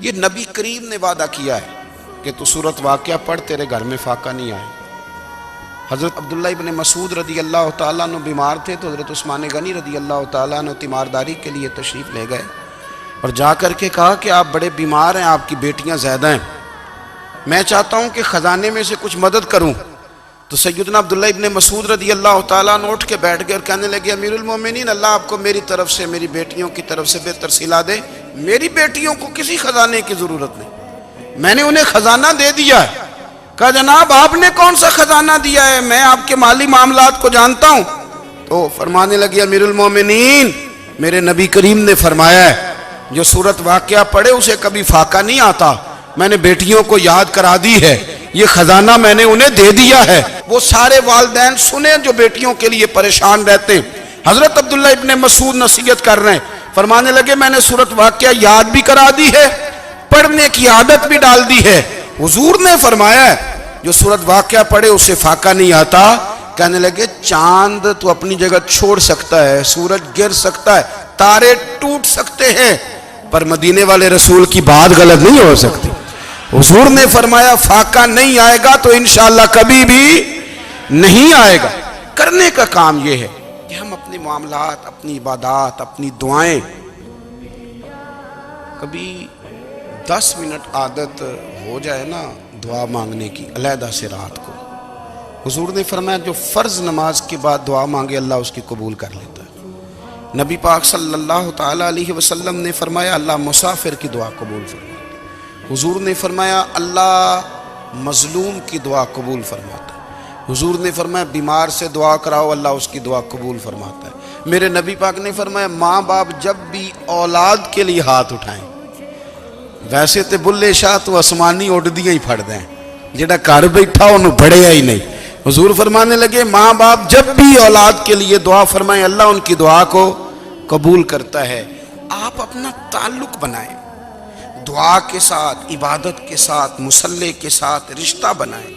یہ نبی کریم نے وعدہ کیا ہے کہ تو سورت واقعہ پڑھ تیرے گھر میں فاقہ نہیں آئے۔ حضرت عبداللہ ابن مسعود رضی اللہ تعالیٰ عنہ بیمار تھے تو حضرت عثمان غنی رضی اللہ تعالیٰ عنہ تیمارداری کے لیے تشریف لے گئے اور جا کر کے کہا کہ آپ بڑے بیمار ہیں، آپ کی بیٹیاں زیادہ ہیں، میں چاہتا ہوں کہ خزانے میں سے کچھ مدد کروں۔ تو سیدنا عبداللہ ابن مسعود رضی اللہ تعالیٰ عنہ اٹھ کے بیٹھ گئے اور کہنے لگے امیر المومنین، اللہ آپ کو میری طرف سے، میری بیٹیوں کی طرف سے بہتر صلہ دے، میری بیٹیوں کو کسی خزانے کی ضرورت نہیں، میں نے انہیں خزانہ دے دیا ہے۔ کہا جناب آپ نے کون سا خزانہ دیا ہے، میں آپ کے مالی معاملات کو جانتا ہوں۔ تو فرمانے لگے امیر المومنین، میرے نبی کریم نے فرمایا ہے جو سورت واقعہ پڑھے اسے کبھی فاقہ نہیں آتا، میں نے بیٹیوں کو یاد کرا دی ہے، یہ خزانہ میں نے انہیں دے دیا ہے۔ وہ سارے والدین سنیں جو بیٹیوں کے لیے پریشان رہتے ہیں۔ حضرت عبداللہ ابن مسعود نصیحت کر رہے ہیں، فرمانے لگے میں نے سورت واقعہ یاد بھی کرا دی ہے، پڑھنے کی عادت بھی ڈال دی ہے۔ حضور نے فرمایا ہے جو سورت واقعہ پڑھے اسے فاقہ نہیں آتا۔ کہنے لگے چاند تو اپنی جگہ چھوڑ سکتا ہے، سورج گر سکتا ہے، تارے ٹوٹ سکتے ہیں، پر مدینے والے رسول کی بات غلط نہیں ہو سکتی۔ حضور نے فرمایا فاقہ نہیں آئے گا تو انشاءاللہ کبھی بھی نہیں آئے گا۔ کرنے کا کام یہ ہے کہ ہم اپنے معاملات، اپنی عبادات، اپنی دعائیں کبھی 10 منٹ عادت ہو جائے نا دعا مانگنے کی علیحدہ سے رات کو۔ حضور نے فرمایا جو فرض نماز کے بعد دعا مانگے اللہ اس کی قبول کر لیتا ہے۔ نبی پاک صلی اللہ تعالیٰ علیہ وسلم نے فرمایا اللہ مسافر کی دعا قبول فرماتا ہے۔ حضور نے فرمایا اللہ مظلوم کی دعا قبول فرماتا ہے۔ حضور نے فرمایا بیمار سے دعا کراؤ اللہ اس کی دعا قبول فرماتا ہے۔ میرے نبی پاک نے فرمایا ماں باپ جب بھی اولاد کے لیے ہاتھ اٹھائیں، ویسے تے بلے شاہ تو آسمانی اڈدیاں ہی پھڑ دیں، جڑا گھر بیٹھا انہوں بڑھیا ہی نہیں۔ حضور فرمانے لگے ماں باپ جب بھی اولاد کے لیے دعا فرمائیں اللہ ان کی دعا کو قبول کرتا ہے۔ آپ اپنا تعلق بنائیں، دعا کے ساتھ، عبادت کے ساتھ، مصلی کے ساتھ رشتہ بنائیں،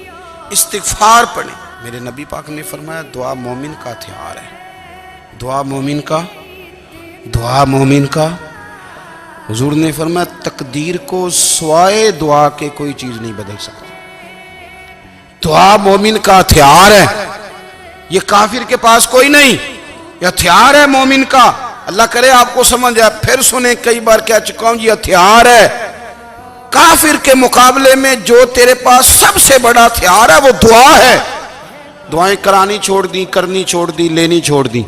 استغفار پڑھیں۔ میرے نبی پاک نے فرمایا دعا مومن کا ہتھیار ہے، دعا مومن کا۔ حضور نے فرمایا تقدیر کو سوائے دعا کے کوئی چیز نہیں بدل سکتی۔ دعا مومن کا ہتھیار ہے، یہ کافر کے پاس کوئی نہیں، یہ ہتھیار ہے مومن کا۔ اللہ کرے آپ کو سمجھ آئے، پھر سنیں، کئی بار کہہ چکا ہوں یہ ہتھیار ہے۔ کافر کے مقابلے میں جو تیرے پاس سب سے بڑا ہتھیار ہے وہ دعا ہے۔ دعائیں کرانی چھوڑ دی، کرنی چھوڑ دی، لینی چھوڑ دی۔